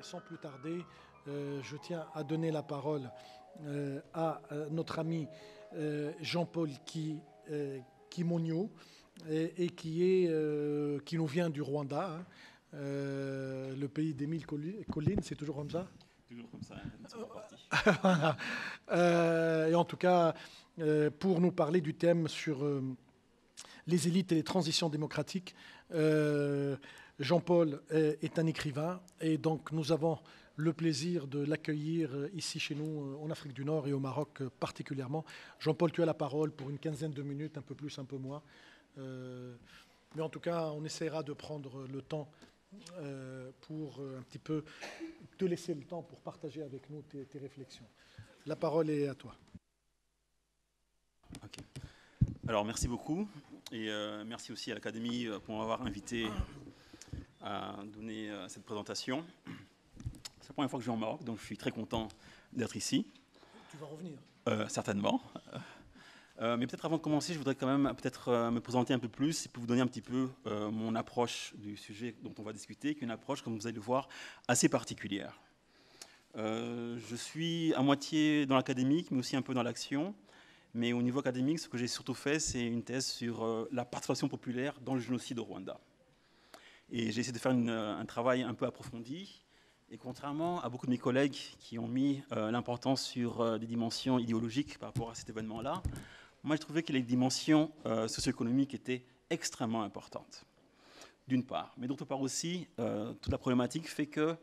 sans plus tarder, je tiens à donner la parole à notre ami Jean-Paul Kimonyo, et qui nous vient du Rwanda, hein, le pays des mille collines, c'est toujours comme ça? Toujours comme ça, une seconde partie. Voilà. Et en tout cas, pour nous parler du thème sur les élites et les transitions démocratiques, Jean-Paul est un écrivain, et donc nous avons le plaisir de l'accueillir ici chez nous en Afrique du Nord et au Maroc particulièrement. Jean-Paul, tu as la parole pour une quinzaine de minutes, un peu plus, un peu moins. Mais en tout cas, on essaiera de prendre le temps pour un petit peu te laisser le temps pour partager avec nous tes réflexions. La parole est à toi. Okay. Alors, merci beaucoup. Et merci aussi à l'Académie pour m'avoir invité à donner cette présentation. C'est la première fois que je vais au Maroc, donc je suis très content d'être ici. Tu vas revenir? Certainement. Mais peut-être avant de commencer, je voudrais quand même me présenter un peu plus et pour vous donner un petit peu mon approche du sujet dont on va discuter, qui est une approche, comme vous allez le voir, assez particulière. Je suis à moitié dans l'académique, mais aussi un peu dans l'action. Mais au niveau académique, ce que j'ai surtout fait, c'est une thèse sur la participation populaire dans le génocide au Rwanda. Et j'ai essayé de faire un travail un peu approfondi. Et contrairement à beaucoup de mes collègues qui ont mis l'importance sur des dimensions idéologiques par rapport à cet événement-là, moi, je trouvais que les dimensions socio-économiques étaient extrêmement importantes, d'une part. Mais d'autre part aussi, toute la problématique fait que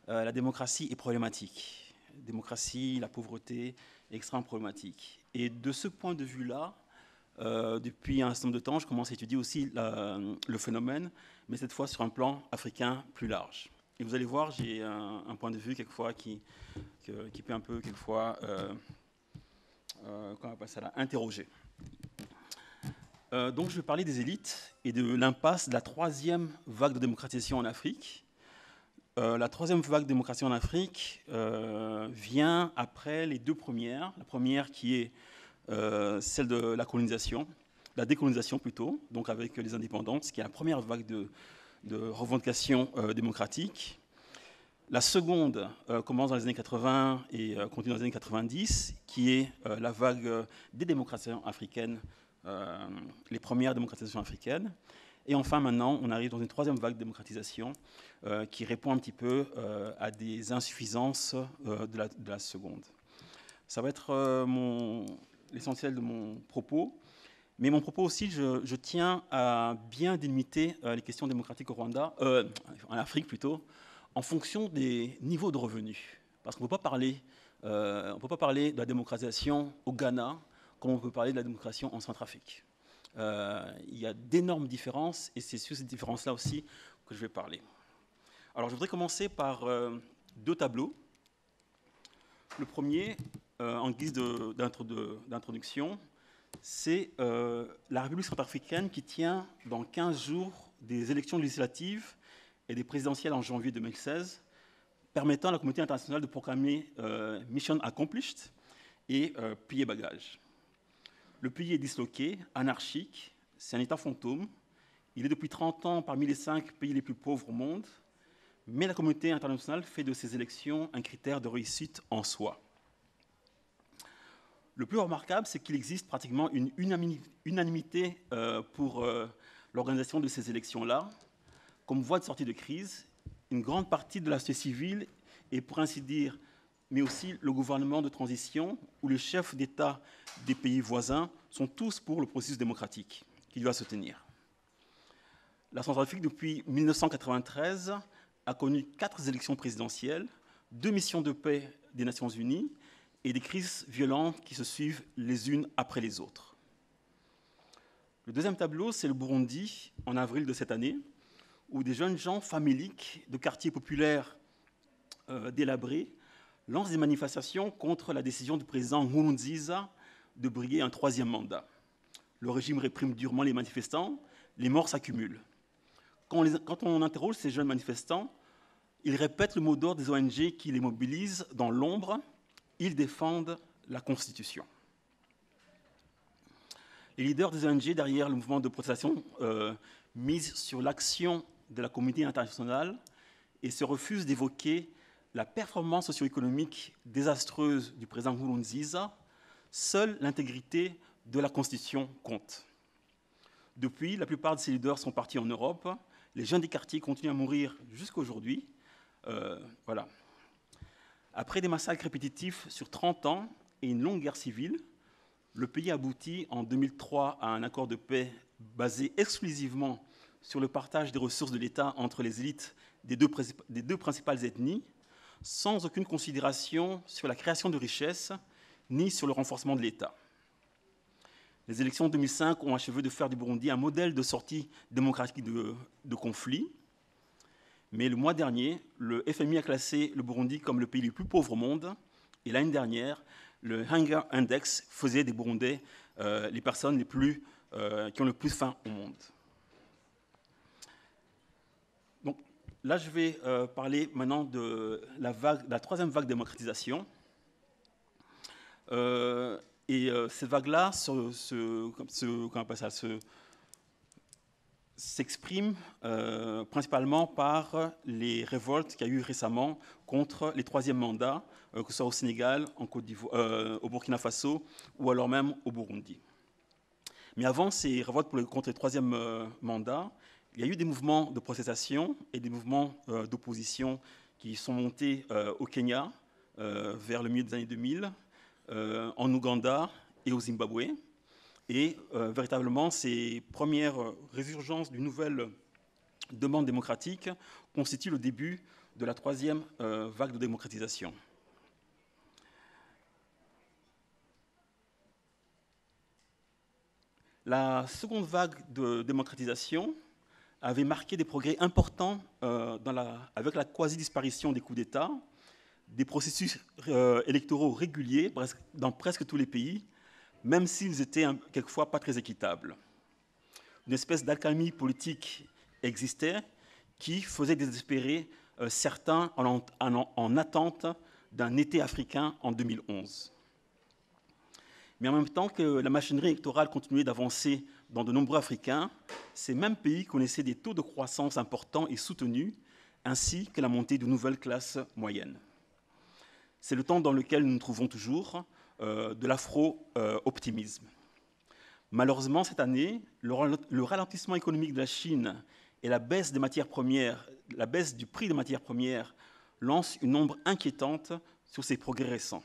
la démocratie est problématique. La démocratie, la pauvreté est extrêmement problématique. Et de ce point de vue-là, depuis un certain nombre de temps, je commence à étudier aussi le phénomène, mais cette fois sur un plan africain plus large. Et vous allez voir, j'ai un point de vue quelquefois qui peut un peu, quelquefois, comment on appelle ça là, interroger. Donc je vais parler des élites et de l'impasse de la troisième vague de démocratisation en Afrique. La troisième vague de démocratisation en Afrique vient après les deux premières. La première qui est celle de la colonisation, la décolonisation plutôt, donc avec les indépendances, qui est la première vague de revendications démocratiques. La seconde commence dans les années 80 et continue dans les années 90, qui est la vague des démocratisations africaines, les premières démocratisations africaines. Et enfin, maintenant, on arrive dans une troisième vague de démocratisation qui répond un petit peu à des insuffisances de la seconde. Ça va être l'essentiel de mon propos. Mais mon propos aussi, je tiens à bien délimiter les questions démocratiques au Rwanda, en Afrique plutôt, en fonction des niveaux de revenus. Parce qu'on ne peut pas parler de la démocratisation au Ghana comme on peut parler de la démocratisation en Centrafrique. Il y a d'énormes différences et c'est sur ces différences-là aussi que je vais parler. Alors je voudrais commencer par deux tableaux. Le premier, en guise d'introduction, c'est la République centrafricaine qui tient dans 15 jours des élections législatives et des présidentielles en janvier 2016, permettant à la communauté internationale de proclamer mission accomplished et plier bagages. Le pays est disloqué, anarchique, c'est un État fantôme. Il est depuis 30 ans parmi les 5 pays les plus pauvres au monde, mais la communauté internationale fait de ces élections un critère de réussite en soi. Le plus remarquable, c'est qu'il existe pratiquement une unanimité pour l'organisation de ces élections-là. Comme voie de sortie de crise, une grande partie de la société civile et, pour ainsi dire, mais aussi le gouvernement de transition ou les chefs d'État des pays voisins sont tous pour le processus démocratique qui doit se tenir. La Centrafrique, depuis 1993, a connu 4 élections présidentielles, 2 missions de paix des Nations Unies et des crises violentes qui se suivent les unes après les autres. Le deuxième tableau, c'est le Burundi, en avril de cette année, où des jeunes gens faméliques de quartiers populaires délabrés lancent des manifestations contre la décision du président Nkurunziza de briguer un 3e mandat. Le régime réprime durement les manifestants, les morts s'accumulent. Quand on interroge ces jeunes manifestants, ils répètent le mot d'ordre des ONG qui les mobilisent dans l'ombre. Ils défendent la Constitution. Les leaders des ONG derrière le mouvement de protestation misent sur l'action de la communauté internationale et se refusent d'évoquer la performance socio-économique désastreuse du président Nkurunziza, seule l'intégrité de la Constitution compte. Depuis, la plupart de ces leaders sont partis en Europe. Les jeunes des quartiers continuent à mourir jusqu'à aujourd'hui. Voilà. Après des massacres répétitifs sur 30 ans et une longue guerre civile, le pays aboutit en 2003 à un accord de paix basé exclusivement sur le partage des ressources de l'État entre les élites des deux principales ethnies, sans aucune considération sur la création de richesses ni sur le renforcement de l'État. Les élections de 2005 ont achevé de faire du Burundi un modèle de sortie démocratique de conflits. Mais le mois dernier, le FMI a classé le Burundi comme le pays le plus pauvre au monde. Et l'année dernière, le Hunger Index faisait des Burundais les personnes qui ont le plus faim au monde. Donc là, je vais parler maintenant de la troisième vague de démocratisation. Cette vague-là s'exprime principalement par les révoltes qu'il y a eu récemment contre les troisièmes mandats, que ce soit au Sénégal, en Côte d'Ivoire, au Burkina Faso ou alors même au Burundi. Mais avant ces révoltes contre les troisièmes mandats, il y a eu des mouvements de protestation et des mouvements d'opposition qui sont montés au Kenya vers le milieu des années 2000, en Ouganda et au Zimbabwe. Et véritablement, ces premières résurgences d'une nouvelle demande démocratique constituent le début de la troisième vague de démocratisation. La seconde vague de démocratisation avait marqué des progrès importants avec la quasi-disparition des coups d'État, des processus électoraux réguliers dans presque tous les pays, même s'ils étaient quelquefois pas très équitables. Une espèce d'accalmie politique existait qui faisait désespérer certains en attente d'un été africain en 2011. Mais en même temps que la machinerie électorale continuait d'avancer dans de nombreux Africains, ces mêmes pays connaissaient des taux de croissance importants et soutenus, ainsi que la montée de nouvelles classes moyennes. C'est le temps dans lequel nous nous trouvons toujours, de l'afro-optimisme. Malheureusement, cette année, le ralentissement économique de la Chine et la baisse des matières premières, la baisse du prix des matières premières lancent une ombre inquiétante sur ces progrès récents.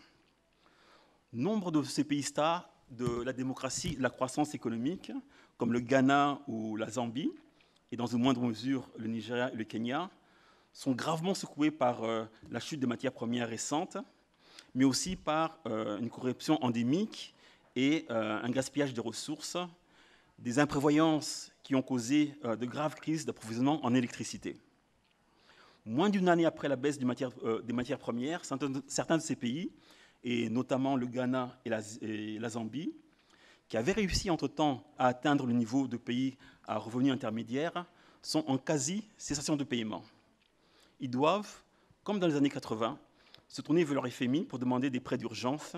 Nombre de ces pays stars de la démocratie et de la croissance économique, comme le Ghana ou la Zambie, et dans une moindre mesure le Nigeria et le Kenya, sont gravement secoués par la chute des matières premières récentes, mais aussi par une corruption endémique et un gaspillage de ressources, des imprévoyances qui ont causé de graves crises d'approvisionnement en électricité. Moins d'une année après la baisse des matières premières, certains de ces pays, et notamment le Ghana et la Zambie, qui avaient réussi entre-temps à atteindre le niveau de pays à revenus intermédiaires, sont en quasi-cessation de paiement. Ils doivent, comme dans les années 80, se tourner vers leur FMI pour demander des prêts d'urgence,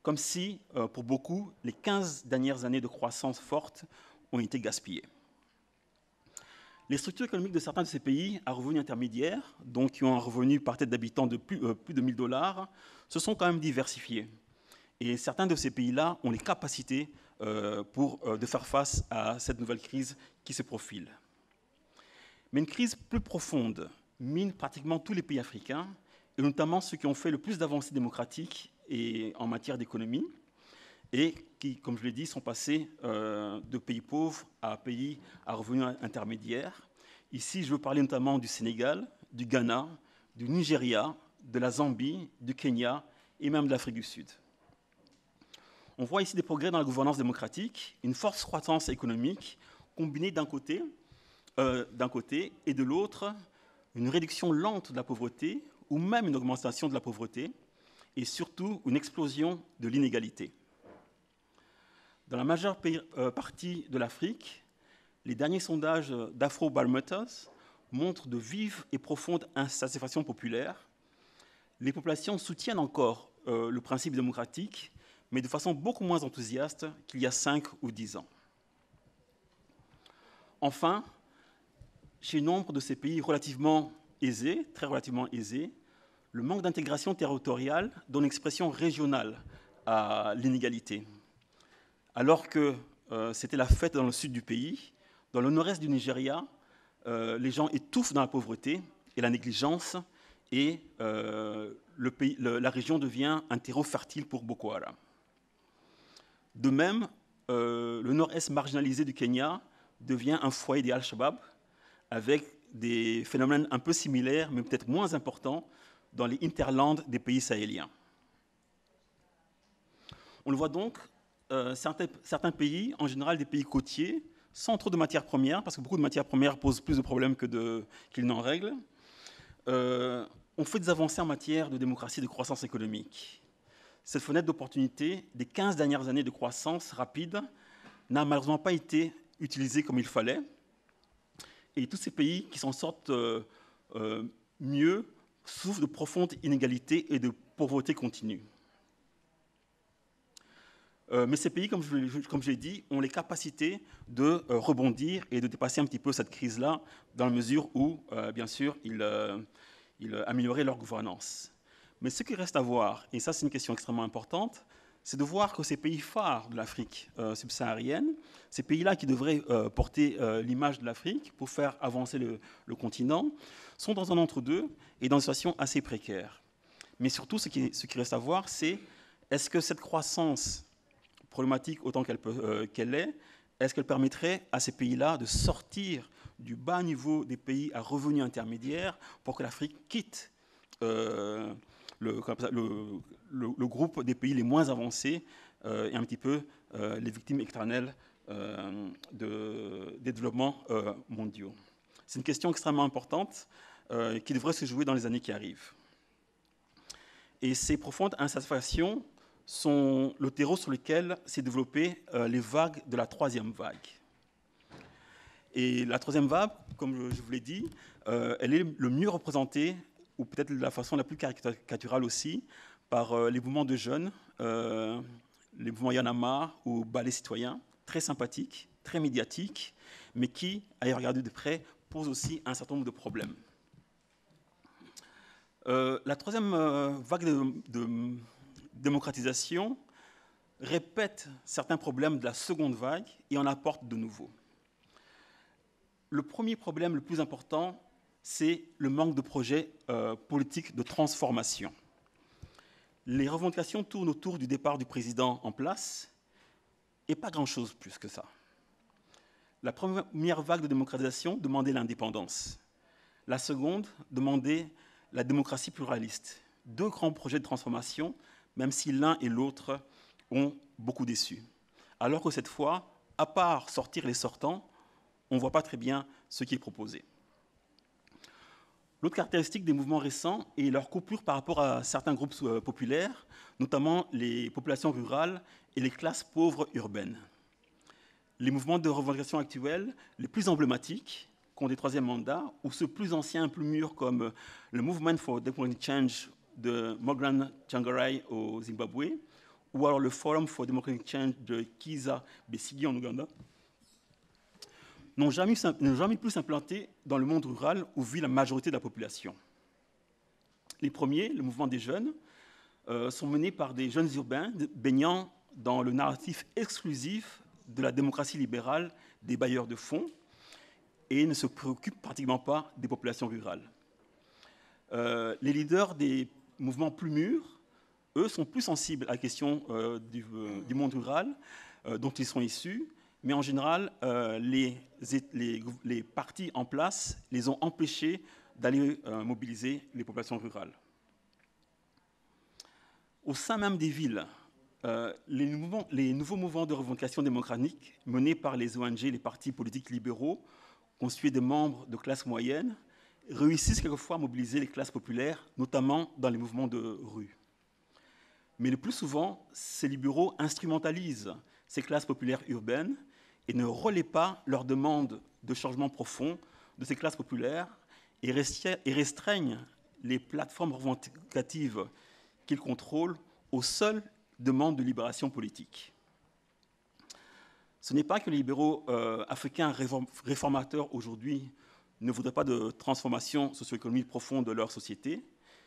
comme si, pour beaucoup, les 15 dernières années de croissance forte ont été gaspillées. Les structures économiques de certains de ces pays à revenus intermédiaires, donc qui ont un revenu par tête d'habitant de plus de 1 000 $, se sont quand même diversifiés. Et certains de ces pays-là ont les capacités de faire face à cette nouvelle crise qui se profile. Mais une crise plus profonde mine pratiquement tous les pays africains, et notamment ceux qui ont fait le plus d'avancées démocratiques et en matière d'économie, et qui, comme je l'ai dit, sont passés de pays pauvres à pays à revenus intermédiaires. Ici, je veux parler notamment du Sénégal, du Ghana, du Nigeria, de la Zambie, du Kenya et même de l'Afrique du Sud. On voit ici des progrès dans la gouvernance démocratique, une forte croissance économique combinée d'un côté et de l'autre, une réduction lente de la pauvreté ou même une augmentation de la pauvreté et surtout une explosion de l'inégalité. Dans la majeure partie de l'Afrique, les derniers sondages d'Afrobarometers montrent de vives et profondes insatisfactions populaires. Les populations soutiennent encore le principe démocratique, mais de façon beaucoup moins enthousiaste qu'il y a 5 ou 10 ans. Enfin, chez nombre de ces pays relativement aisés, très relativement aisés, le manque d'intégration territoriale donne expression régionale à l'inégalité. Alors que c'était la fête dans le sud du pays, dans le nord-est du Nigeria, les gens étouffent dans la pauvreté et la négligence, et la région devient un terreau fertile pour Boko Haram. De même, le nord-est marginalisé du Kenya devient un foyer des Al-Shabaab, avec des phénomènes un peu similaires, mais peut-être moins importants, dans les hinterlands des pays sahéliens. On le voit donc, certains pays, en général des pays côtiers, sans trop de matières premières, parce que beaucoup de matières premières posent plus de problèmes qu'ils n'en règlent, ont fait des avancées en matière de démocratie et de croissance économique. Cette fenêtre d'opportunité des 15 dernières années de croissance rapide n'a malheureusement pas été utilisée comme il fallait. Et tous ces pays qui s'en sortent mieux souffrent de profondes inégalités et de pauvreté continue. Mais ces pays, comme je l'ai dit, ont les capacités de rebondir et de dépasser un petit peu cette crise-là, dans la mesure où, bien sûr, ils amélioraient leur gouvernance. Mais ce qui reste à voir, et ça c'est une question extrêmement importante, c'est de voir que ces pays phares de l'Afrique subsaharienne, ces pays-là qui devraient porter l'image de l'Afrique pour faire avancer le continent, sont dans un entre-deux et dans une situation assez précaire. Mais surtout, ce qui reste à voir, c'est est-ce que cette croissance problématique autant qu'elle est, est-ce qu'elle permettrait à ces pays-là de sortir du bas niveau des pays à revenus intermédiaires pour que l'Afrique quitte le groupe des pays les moins avancés et un petit peu les victimes éternelles des développements mondiaux. C'est une question extrêmement importante qui devrait se jouer dans les années qui arrivent. Et ces profondes insatisfactions sont le terreau sur lequel s'est développées les vagues de la troisième vague. Et la troisième vague, comme je vous l'ai dit, elle est le mieux représentée, ou peut-être de la façon la plus caricaturale aussi, par les mouvements de jeunes, les mouvements Y'en a marre ou Ballet citoyen, très sympathiques, très médiatiques, mais qui, à y regarder de près, posent aussi un certain nombre de problèmes. La troisième vague de démocratisation répète certains problèmes de la seconde vague et en apporte de nouveaux. Le premier problème le plus important, c'est le manque de projets politiques de transformation. Les revendications tournent autour du départ du président en place et pas grand-chose plus que ça. La première vague de démocratisation demandait l'indépendance. La seconde demandait la démocratie pluraliste. Deux grands projets de transformation, même si l'un et l'autre ont beaucoup déçu. Alors que cette fois, à part sortir les sortants, on ne voit pas très bien ce qui est proposé. L'autre caractéristique des mouvements récents est leur coupure par rapport à certains groupes populaires, notamment les populations rurales et les classes pauvres urbaines. Les mouvements de revendication actuels, les plus emblématiques, qui ont des troisièmes mandats, ou ceux plus anciens, plus mûrs, comme le Movement for Democratic Change de Morgan Tsvangirai au Zimbabwe, ou alors le Forum for Democratic Change de Kizza Besigye en Ouganda, n'ont jamais pu s'implanter dans le monde rural où vit la majorité de la population. Les premiers, le mouvement des jeunes, sont menés par des jeunes urbains baignant dans le narratif exclusif de la démocratie libérale des bailleurs de fonds et ne se préoccupent pratiquement pas des populations rurales. Les leaders des mouvements plus mûrs, eux, sont plus sensibles à la question du monde rural dont ils sont issus, mais en général, les partis en place les ont empêchés d'aller mobiliser les populations rurales. Au sein même des villes, les nouveaux mouvements de revendication démocratique menés par les ONG, les partis politiques libéraux, constitués de membres de classes moyennes, réussissent quelquefois à mobiliser les classes populaires, notamment dans les mouvements de rue. Mais le plus souvent, ces libéraux instrumentalisent ces classes populaires urbaines et ne relaient pas leurs demandes de changement profond de ces classes populaires et restreignent les plateformes revendicatives qu'ils contrôlent aux seules demandes de libération politique. Ce n'est pas que les libéraux africains réformateurs aujourd'hui ne voudraient pas de transformation socio-économique profonde de leur société,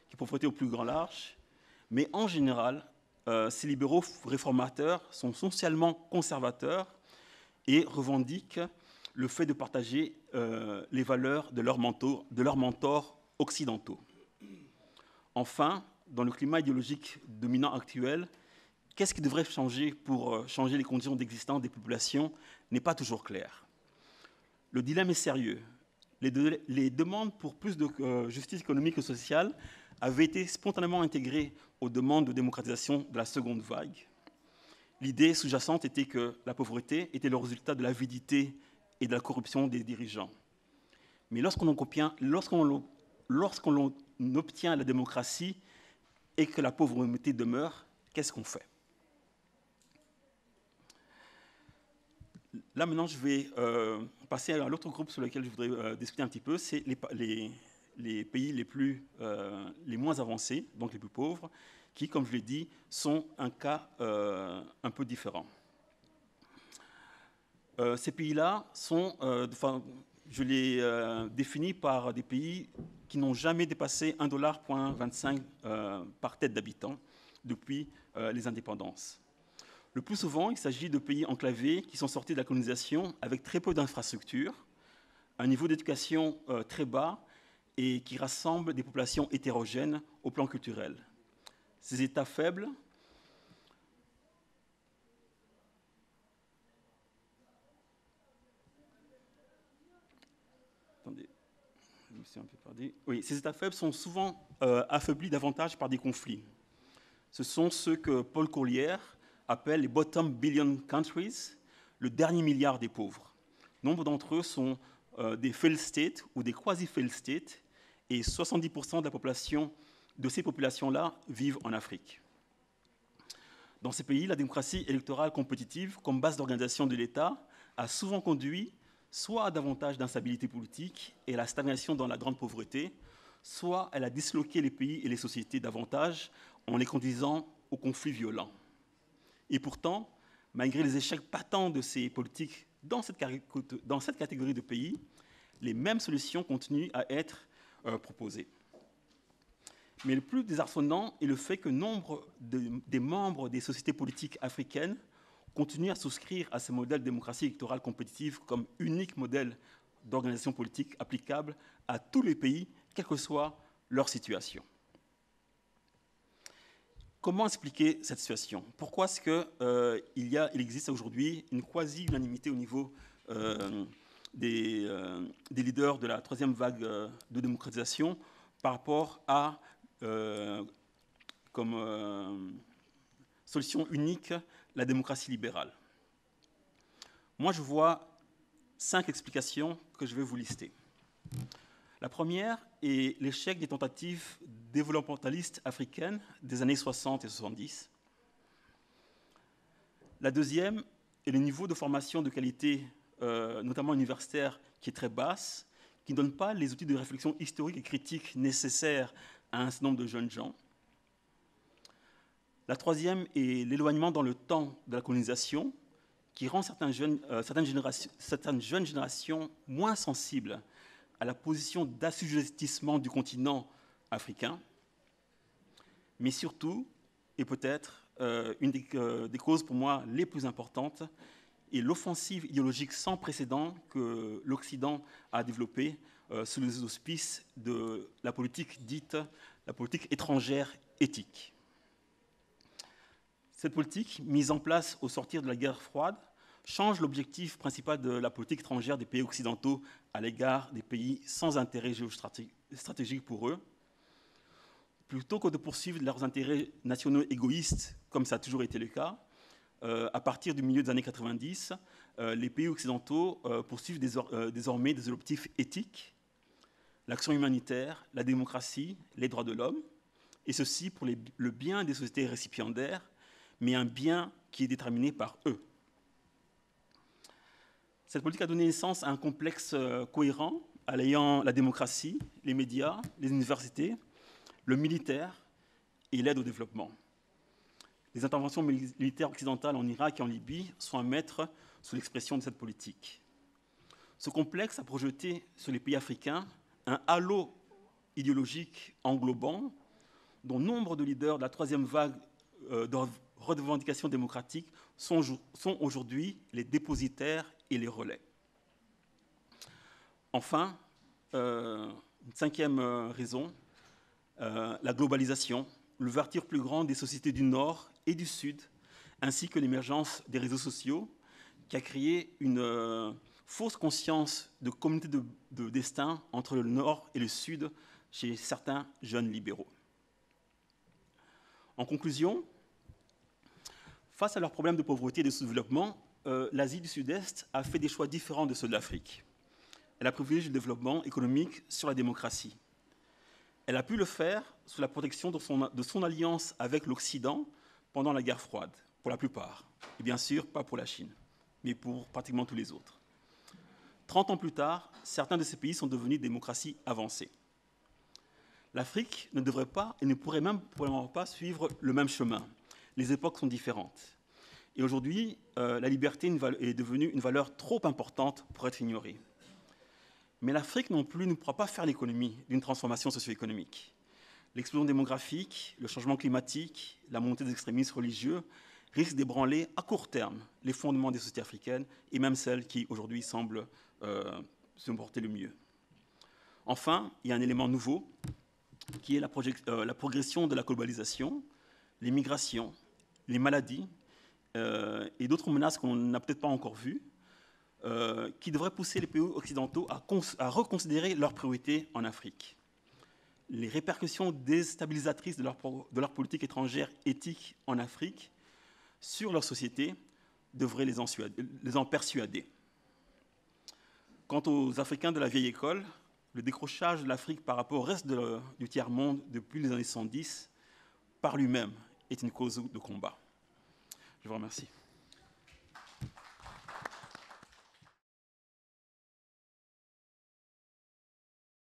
qui est pauvreté au plus grand large, mais en général, ces libéraux réformateurs sont socialement conservateurs et revendiquent le fait de partager les valeurs de leurs mentors occidentaux. Enfin, dans le climat idéologique dominant actuel, qu'est-ce qui devrait changer pour changer les conditions d'existence des populations n'est pas toujours clair. Le dilemme est sérieux. Les demandes pour plus de justice économique et sociale avaient été spontanément intégrées aux demandes de démocratisation de la seconde vague. L'idée sous-jacente était que la pauvreté était le résultat de l'avidité et de la corruption des dirigeants. Mais lorsqu'on obtient la démocratie et que la pauvreté demeure, qu'est-ce qu'on fait? Là, maintenant, je vais passer à l'autre groupe sur lequel je voudrais discuter un petit peu, c'est les pays les moins avancés, donc les plus pauvres, qui, comme je l'ai dit, sont un cas un peu différent. Ces pays-là sont, je les définis par des pays qui n'ont jamais dépassé 1,25 $ par tête d'habitant depuis les indépendances. Le plus souvent, il s'agit de pays enclavés qui sont sortis de la colonisation avec très peu d'infrastructures, un niveau d'éducation très bas et qui rassemblent des populations hétérogènes au plan culturel. Ces États faibles ces États faibles sont souvent affaiblis davantage par des conflits. Ce sont ceux que Paul Collier appelle les bottom billion countries, le dernier milliard des pauvres. Nombre d'entre eux sont des failed states ou des quasi-failed states, et 70% de la population de ces populations-là vivent en Afrique. Dans ces pays, la démocratie électorale compétitive comme base d'organisation de l'État a souvent conduit soit à davantage d'instabilité politique et à la stagnation dans la grande pauvreté, soit elle a disloqué les pays et les sociétés davantage en les conduisant aux conflits violents. Et pourtant, malgré les échecs patents de ces politiques dans cette catégorie de pays, les mêmes solutions continuent à être proposées. Mais le plus désarçonnant est le fait que nombre des membres des sociétés politiques africaines continuent à souscrire à ce modèle de démocratie électorale compétitive comme unique modèle d'organisation politique applicable à tous les pays, quelle que soit leur situation. Comment expliquer cette situation? Pourquoi est-ce qu'il existe aujourd'hui une quasi-unanimité au niveau des leaders de la troisième vague de démocratisation par rapport à, comme solution unique, la démocratie libérale? Moi, je vois 5 explications que je vais vous lister. La première est l'échec des tentatives développementalistes africaines des années 60 et 70. La deuxième est le niveau de formation de qualité, notamment universitaire, qui est très basse, qui ne donne pas les outils de réflexion historique et critique nécessaires à un certain nombre de jeunes gens. La troisième est l'éloignement dans le temps de la colonisation, qui rend certaines jeunes générations moins sensibles à la position d'assujettissement du continent africain. Mais surtout, et peut-être une des causes pour moi les plus importantes, est l'offensive idéologique sans précédent que l'Occident a développée sous les auspices de la politique dite la politique étrangère éthique. Cette politique, mise en place au sortir de la guerre froide, change l'objectif principal de la politique étrangère des pays occidentaux à l'égard des pays sans intérêt géostratégique pour eux. Plutôt que de poursuivre leurs intérêts nationaux égoïstes, comme ça a toujours été le cas, à partir du milieu des années 90, les pays occidentaux poursuivent désormais des objectifs éthiques, l'action humanitaire, la démocratie, les droits de l'homme, et ceci pour le bien des sociétés récipiendaires, mais un bien qui est déterminé par eux. Cette politique a donné naissance à un complexe cohérent, alliant la démocratie, les médias, les universités, le militaire et l'aide au développement. Les interventions militaires occidentales en Irak et en Libye sont à mettre sous l'expression de cette politique. Ce complexe a projeté sur les pays africains un halo idéologique englobant dont nombre de leaders de la troisième vague de revendications démocratiques sont aujourd'hui les dépositaires et les relais. Enfin, une cinquième raison, la globalisation, l'ouverture plus grande des sociétés du Nord et du Sud, ainsi que l'émergence des réseaux sociaux, qui a créé une fausse conscience de communauté de destin entre le Nord et le Sud chez certains jeunes libéraux. En conclusion, face à leurs problèmes de pauvreté et de sous-développement, l'Asie du Sud-Est a fait des choix différents de ceux de l'Afrique. Elle a privilégié le développement économique sur la démocratie. Elle a pu le faire sous la protection de son alliance avec l'Occident pendant la guerre froide, pour la plupart. Et bien sûr, pas pour la Chine, mais pour pratiquement tous les autres. 30 ans plus tard, certains de ces pays sont devenus démocraties avancées. L'Afrique ne devrait pas et ne pourrait même probablement pas suivre le même chemin. Les époques sont différentes. Et aujourd'hui, la liberté est devenue une valeur trop importante pour être ignorée. Mais l'Afrique non plus ne pourra pas faire l'économie d'une transformation socio-économique. L'explosion démographique, le changement climatique, la montée des extrémismes religieux risquent d'ébranler à court terme les fondements des sociétés africaines et même celles qui aujourd'hui semblent se porter le mieux. Enfin, il y a un élément nouveau qui est la progression de la globalisation, les migrations, les maladies et d'autres menaces qu'on n'a peut-être pas encore vues, qui devraient pousser les pays occidentaux à reconsidérer leurs priorités en Afrique. Les répercussions déstabilisatrices de leur politique étrangère éthique en Afrique sur leur société devraient les en persuader. Quant aux Africains de la vieille école, le décrochage de l'Afrique par rapport au reste du tiers-monde depuis les années 70, par lui-même, est une cause de combat. Je vous remercie.